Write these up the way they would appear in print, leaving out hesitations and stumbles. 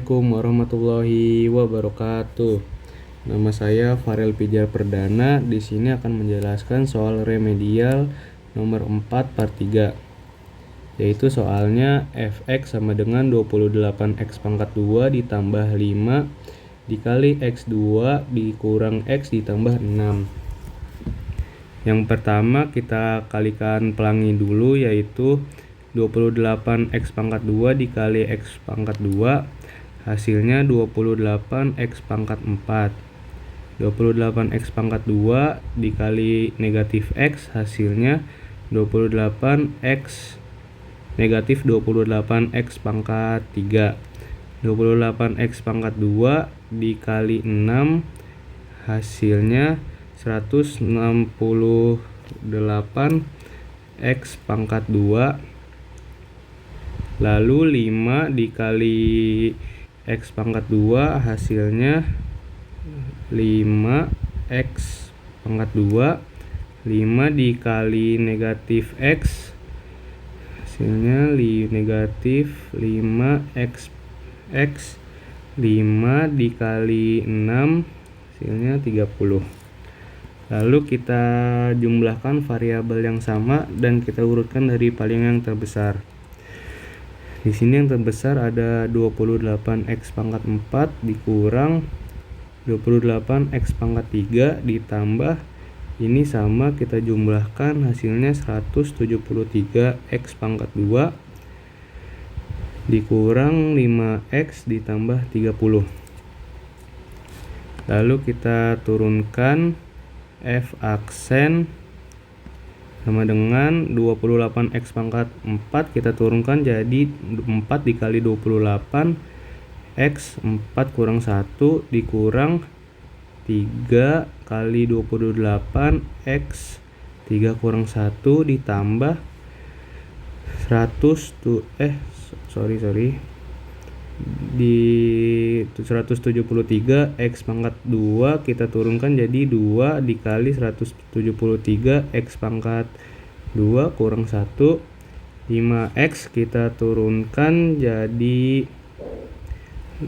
Assalamualaikum warahmatullahi wabarakatuh. Nama saya Farel Pijar Perdana. Di sini akan menjelaskan soal remedial nomor 4 part 3. Yaitu soalnya fx sama dengan 28x pangkat 2 ditambah 5 dikali x2 dikurang x ditambah 6. Yang pertama kita kalikan pelangi dulu, yaitu 28x pangkat 2 dikali x pangkat 2 hasilnya 28x pangkat 4. 28x pangkat 2 dikali negatif x hasilnya 28x negatif 28x pangkat 3. 28x pangkat 2 dikali 6 hasilnya 168x pangkat 2. Lalu 5 dikali x pangkat 2 hasilnya 5x pangkat 2. 5 dikali negatif x hasilnya negatif 5x x. 5 dikali 6 hasilnya 30. Lalu kita jumlahkan variabel yang sama dan kita urutkan dari paling yang terbesar. Di sini yang terbesar ada 28x pangkat 4 dikurang 28x pangkat 3 ditambah ini sama kita jumlahkan hasilnya 173x pangkat 2 dikurang 5x ditambah 30. Lalu kita turunkan f aksen sama dengan 28x pangkat 4 kita turunkan jadi 4 dikali 28 x 4 kurang 1 dikurang 3 kali 28 x 3 kurang 1 ditambah 173 x pangkat 2 kita turunkan jadi 2 dikali 173 x pangkat 2 kurang 1. 5x kita turunkan jadi 1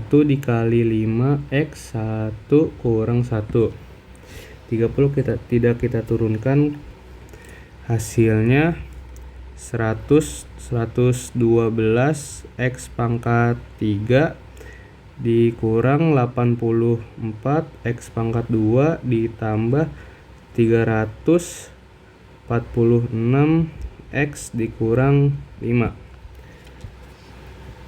dikali 5x 1 kurang 1. 30 tidak kita turunkan hasilnya 112 x pangkat 3 dikurang 84 x pangkat 2 ditambah 346 x dikurang 5.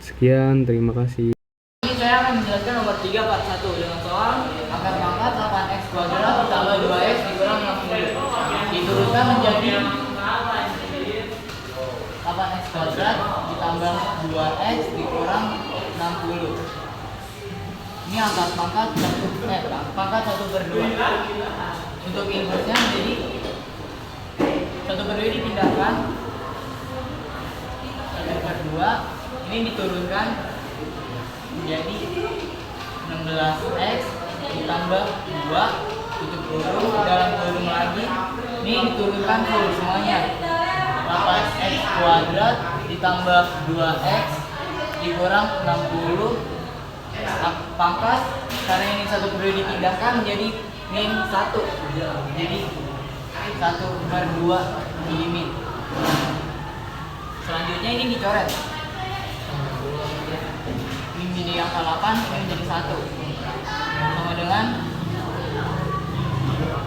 Sekian, terima kasih. Ini saya akan menjelaskan nomor 3 part 1 dengan soal akar pangkat 8x kuadrat ditambah 2x dikurang 60. Diturunkan menjadi 8x kuadrat ditambah 2x dikurang 60. Ini angka pangkat 1/2. Untuk inverse-nya menjadi 1/2 dipindahkan 1/2 ini diturunkan menjadi 16x ditambah 2 tutup kurung dalam kurung lagi ini diturunkan full semuanya 8x kuadrat ditambah 2x dikurang 60 pangkat karena ini 1/2 dipindahkan menjadi min 1 jadi 1/2 di min. Selanjutnya ini dicoret ini menjadi angka 8 ini menjadi 1 sama dengan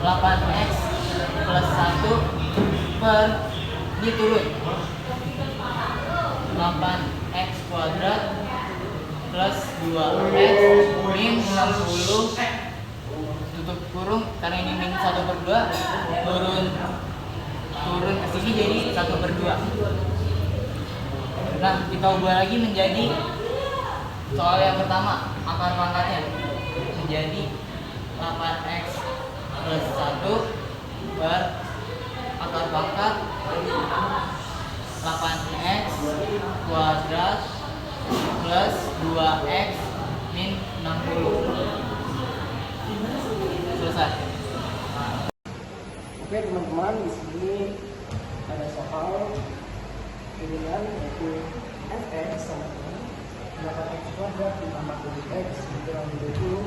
8x plus 1 per diturun 8x kuadrat plus 2x min 60 tutup kurung karena ini min 1/2 turun ke sini jadi 1/2. Nah kita ubah lagi menjadi soal yang pertama akar pangkatnya menjadi 8x plus 1 per akar pangkat 8x kuadrat plus 2x min 60. Selesai. Oke teman-teman, di sini ada soal dengan yaitu fx sama dengan 8x kuadrat ditambah 7x dikurang 20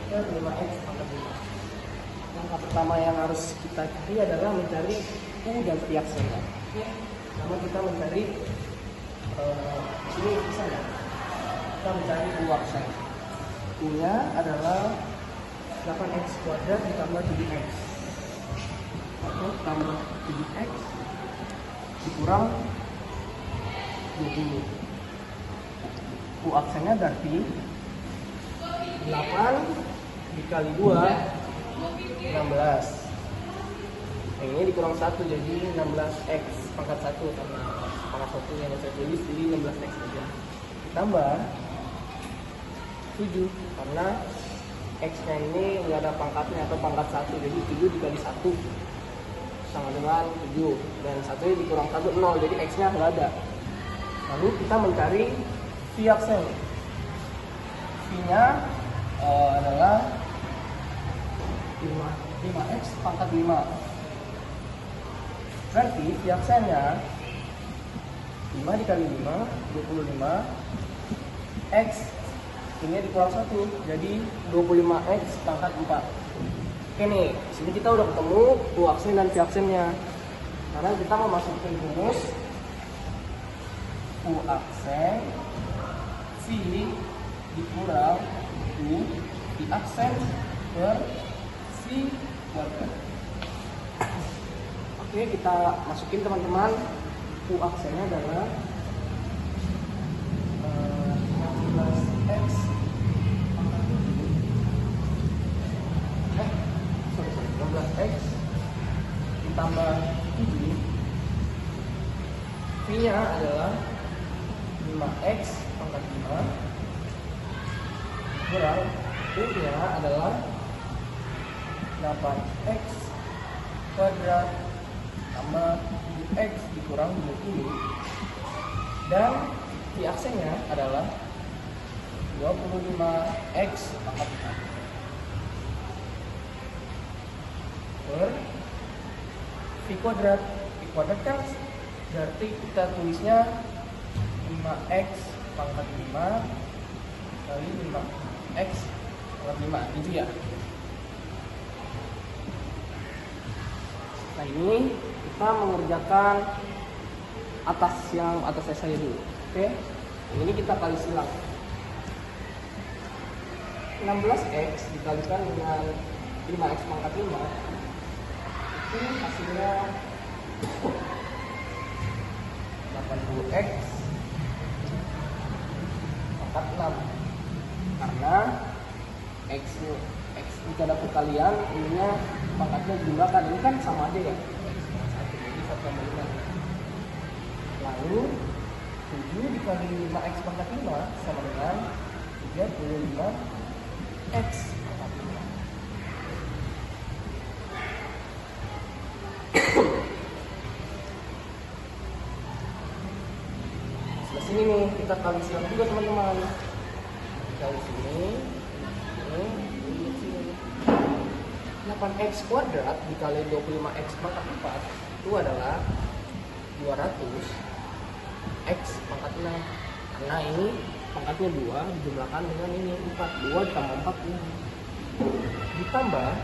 per 5x pangkat 5. Langkah pertama yang harus kita cari adalah mencari U dan P aksennya. Oke, pertama kita mencari ini bisa nggak? Kita mencari U aksen. U-nya adalah 8x kuadrat ditambah 7x. Atau tambah 7x dikurang 20. U aksennya berarti 8 dikali 2 16. Yang ini dikurang 1 jadi 16x pangkat 1 karena pangkat 1 yang saya tulis jadi 16x saja. Ditambah 7 karena x nya ini nggak ada pangkatnya atau pangkat 1 jadi 7 dikali 1 sama dengan 7 dan 1 dikurang 1 0 jadi x nya nggak ada. Lalu kita mencari V aksen. V nya adalah 5x pangkat 5. Berarti V aksennya 5 dikali 5 25 x ini dikurang 1 jadi 25x pangkat 4. Oke nih, sini kita udah ketemu U aksen dan V aksennya. Sekarang kita mau masukin rumus U aksen V dikurang U di aksen per V kuadrat. Oke, kita masukin teman-teman. U aksennya adalah 16x pangkat 16x ditambah 7. V nya adalah 5x pangkat 5 kurang U nya adalah 8x kuadrat tambah 7x dikurang 20 dan V aksennya adalah 25x pangkat 4 per V kuadrat. V kuadrat kan berarti kita tulisnya 5x pangkat 5 kali 5x pangkat 5 gitu ya. Nah ini kita mengerjakan yang atas saya dulu. Oke, ini kita kali silang. 16x dikalikan dengan 5x pangkat 5 itu hasilnya 80x pangkat 6 karena x jika ada perkalian ininya pangkatnya dijumlahkan, ini kan sama aja ya, jadi 1,5. Lalu 7 dikali 5x pangkat 5 sama dengan 35x pangkat 5. Sebelah sini nih kita kali silang juga teman-teman. Kali sini 8x kuadrat dikali 25x pangkat 4 itu adalah 200x pangkat 6 karena ini pangkatnya 2 dijumlahkan dengan ini 4, 2 ditambah 4 ini ditambah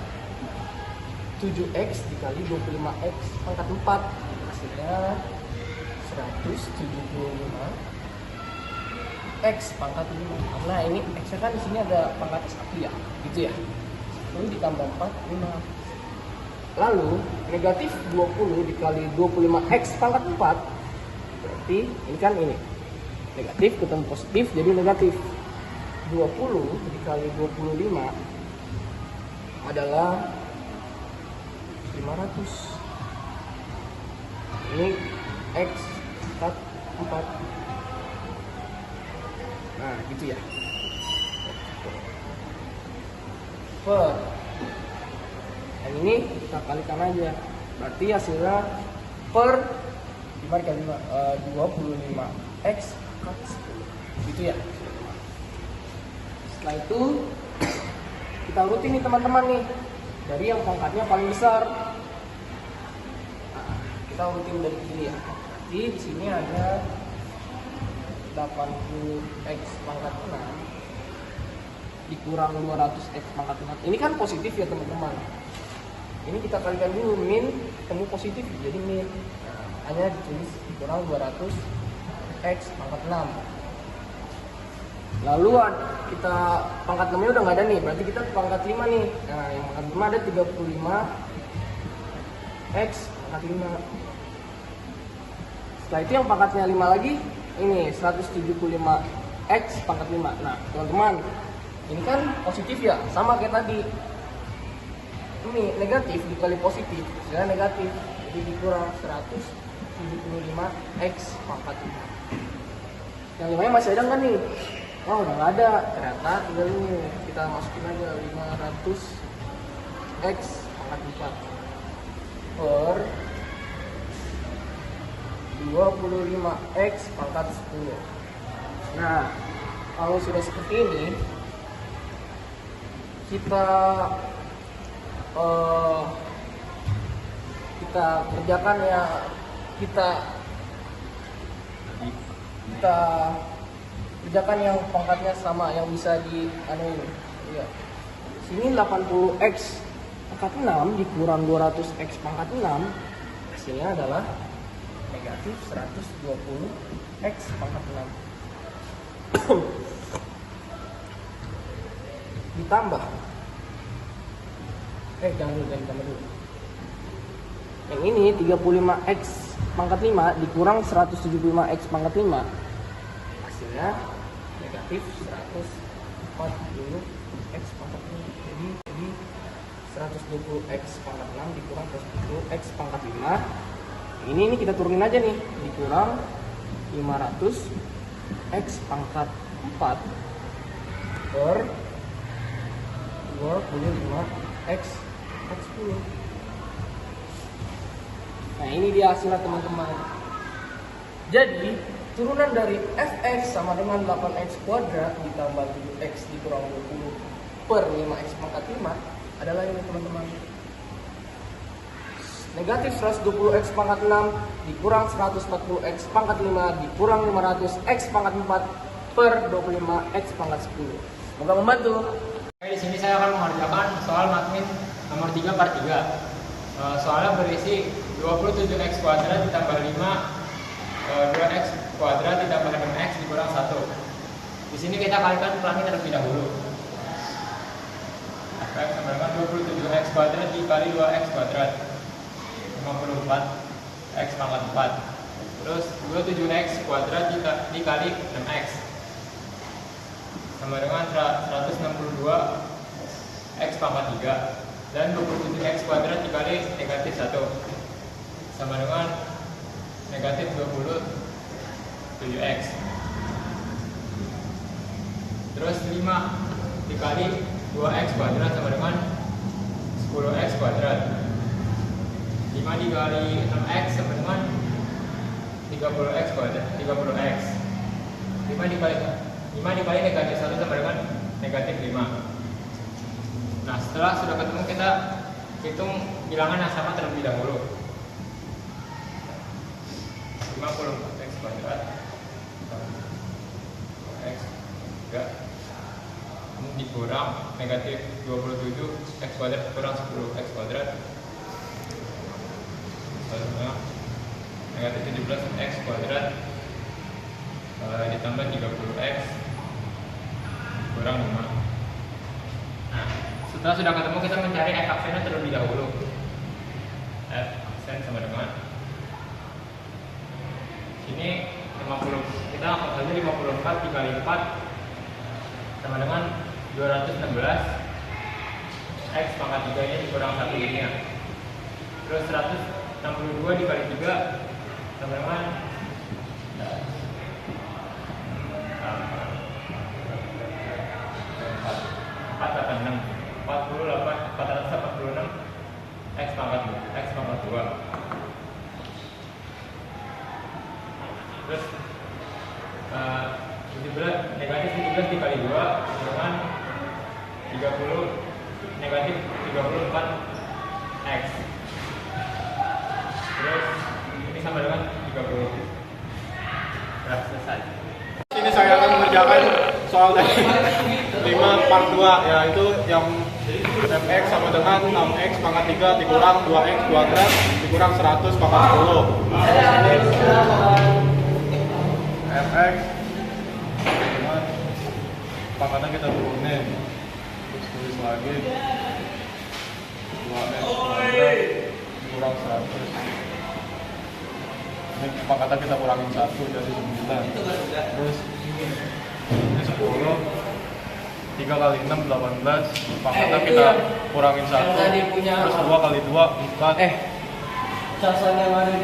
7x dikali 25x pangkat 4 hasilnya 175x pangkat 5 karena ini x kan di sini ada pangkat 1 ya gitu ya. Lalu ditambah 4, 5. Lalu negatif 20 dikali 25x pangkat 4 berarti ini kan ini negatif ketemu positif jadi negatif. 20 dikali 25 adalah 500. Ini x pangkat 4. Nah gitu ya. Per yang ini kita kalikan aja berarti hasilnya per 5 kali 25x pangkat 10 gitu ya. Setelah itu kita urutin nih teman-teman nih dari yang pangkatnya paling besar. Nah, kita urutin dari sini ya. Jadi di sini ada 80x pangkat 6 dikurang 200x pangkat 6. Ini kan positif ya teman-teman. Ini kita kalikan dulu, min ketemu positif jadi min. Nah, hanya ditulis dikurang 200x pangkat 6. Lalu kita pangkat 6 nya udah nggak ada nih, berarti kita ke pangkat 5 nih. Nah, yang pangkat 5 ada 35x pangkat 5. Setelah itu yang pangkatnya 5 lagi, ini 175x pangkat 5. Nah, teman-teman, ini kan positif ya, sama kayak tadi. Ini negatif dikali positif, jadi negatif. Jadi dikurang 175x pangkat 5. Yang 5 nya masih ada nggak nih? Wah, udah nggak ada. Ternyata tinggal ini kita masukin aja 500x pangkat 4 per 25x pangkat 10. Nah, kalau sudah seperti ini, kita kerjakan ya, kita kerjakan yang pangkatnya sama, yang bisa di ini. Ya. Sini 80x pangkat 6 dikurang 200x pangkat 6, hasilnya adalah negatif 120x pangkat 6 ditambah jangan ditambah dulu. Yang ini 35x pangkat 5 dikurang 175x pangkat 5, hasilnya negatif 140x pangkat 5. Jadi 120x pangkat 6 dikurang 120x pangkat 5. Ini kita turunin aja nih, dikurang 500x pangkat 4 per 25x pangkat 10. Nah, ini dia hasilnya teman-teman. Jadi turunan dari fx sama dengan 8x kuadrat ditambah 7x dikurang 20 per 5x pangkat 5 adalah ini teman-teman. Negatif 120x pangkat 6 dikurang 140x pangkat 5 dikurang 500x pangkat 4 per 25x pangkat 10. Semoga membantu. Oke, di sini saya akan mengerjakan soal matematik nomor 3 par 3. Soalnya berisi 27x kuadrat ditambah 5 2x kuadrat ditambah 6x dikurang 1. Di sini kita kalikan pelangnya terlebih dahulu. Baik, sama dengan 27x kuadrat dikali 2x kuadrat 54x pangkat 4. Terus 27x kuadrat dikali 6x sama dengan 162x pangkat 3, dan 27x kuadrat dikali negatif 1 sama dengan negatif 27x. Terus 5 dikali 2x kuadrat sama dengan 10x kuadrat. 5 dikali 6x sama dengan 30x kuadrat, 30x. 5 dikali negatif 1 sama dengan negatif 5. Nah, setelah sudah ketemu, kita hitung bilangan yang sama terlebih dahulu. 54x kuadrat x 3 dikurang negatif 27x kuadrat kurang 10x kuadrat sama negatif 17x kuadrat ditambah 30x kurang 5. Nah, setelah sudah ketemu, kita mencari f aksennya terlebih dahulu. F aksen sama dengan ini 50, kita angkat saja 54 dikali 4 sama dengan 216 x pangkat 3 nya dikurang 1 ini ya. Terus 162 dikali 3 sama dengan 486 x pangkat 2. Terus 17 negatif 17 dikali 2 dengan 30 negatif 34 x. Terus ini sama dengan 30. Udah selesai. Ini saya akan mengerjakan soal dari 5 part 2, yaitu yang fx sama dengan 6x pangkat 3 dikurang 2x kuadrat dikurang 100 pangkat 10. Fx dengan pangkatnya kita turunin, terus tulis lagi 2x kuadrat dikurang 100. Ini pangkatnya kita kurangin 1 jadi 9. Terus ini 10, 3 kali 6 18, pangkatnya kita kurangin 1. Terus 2 kali 2 4.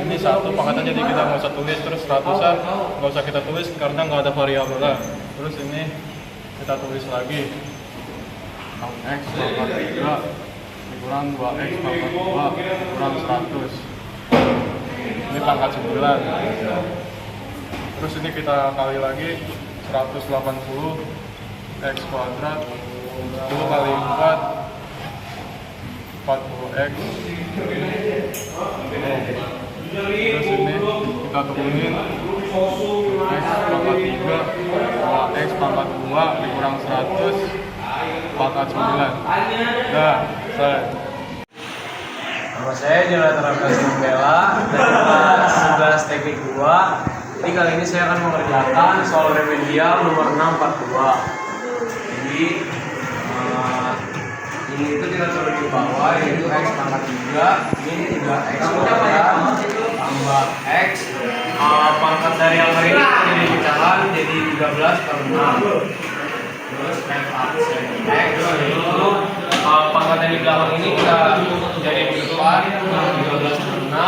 Ini 1 pangkatnya jadi kita nggak usah tulis, terus 100-an nggak usah kita tulis karena nggak ada variabelnya. Terus ini kita tulis lagi 6x pangkat 3 dikurang 2x pangkat 2 dikurang 100. Ini pangkat 9. Terus ini kita kali lagi 180 x kuadrat 10 kali 4 40x. Terus ini kita turunin x pangkat 3 2x pangkat 2 dikurang 100 pangkat 9. Nah, selesai. Nama saya Jonathan Ramdhani Bella dari kelas 11 teknik 2. Jadi kali ini saya akan mengerjakan soal remedial nomor 642. Jadi ini itu kita tulis di bawah, yaitu x pangkat 3 min 3x kuadrat tambah x, pangkat dari yang hari ini jadi pecahan jadi 13 per 6. Terus f aksen x yaitu pangkat yang di belakang ini kita jadi pecahan 13 per 6.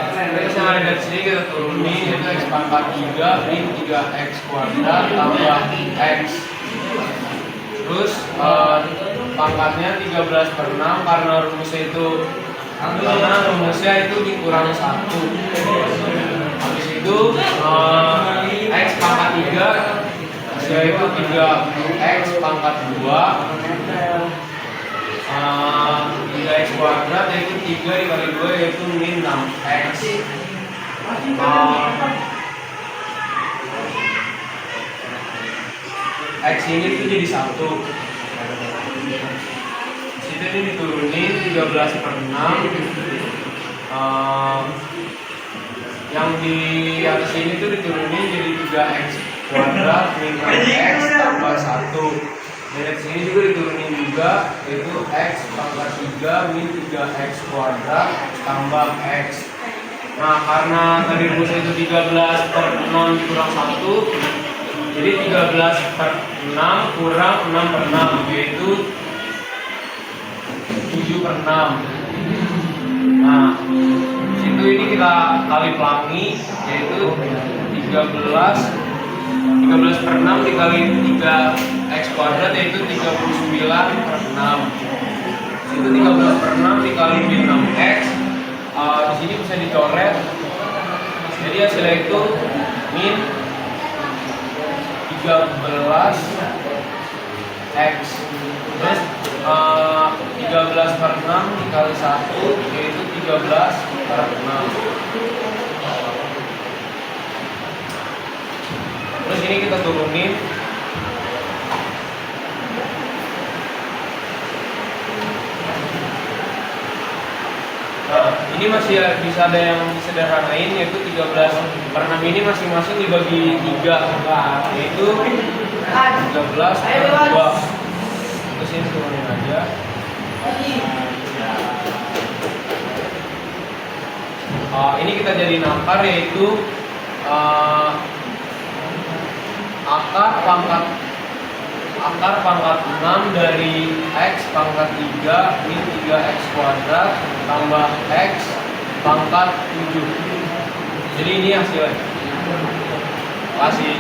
Terus yang ada di sini kita turunin, yaitu x pangkat 3 min 3x kuadrat tambah x. Terus pangkatnya 13 per 6 karena rumusnya itu dikurang 1. Habis itu x pangkat 3 yaitu 3x pangkat 2 3x kuadrat yaitu 3 dikali 2 yaitu min 6x. X ini tuh jadi 1. Situ ini diturunin 13 per 6. Yang di atas ini tuh diturunin jadi 3x kuadrat min 6x tambah 1. Dari sini juga diturunin juga, yaitu x pangkat 3 min 3x kuadrat tambah x. Nah, karena tadi rumusnya itu 13 per 6 dikurang 1, jadi 13 per 6 kurang 6 per 6, yaitu 7 per 6. Nah, situ ini kita kali pelangi, yaitu 13 per 6 dikali 3x kuadrat yaitu 39 per 6. Itu 13 per 6 dikali min 6x. Di sini bisa dicoret. Jadi hasilnya itu min 13x. Terus 13 per 6 dikali 1 yaitu 13 per 6. Terus ini kita turunin. Nah, ini masih bisa ada yang disederhanain, yaitu 13 per 6 ini masing-masing dibagi 3, yaitu 13 per 2. Terus ini turunin aja. Ini kita jadiin akar, yaitu akar pangkat 6 dari x pangkat 3 min 3x kuadrat tambah x pangkat 7. Jadi ini hasilnya. Terima kasih.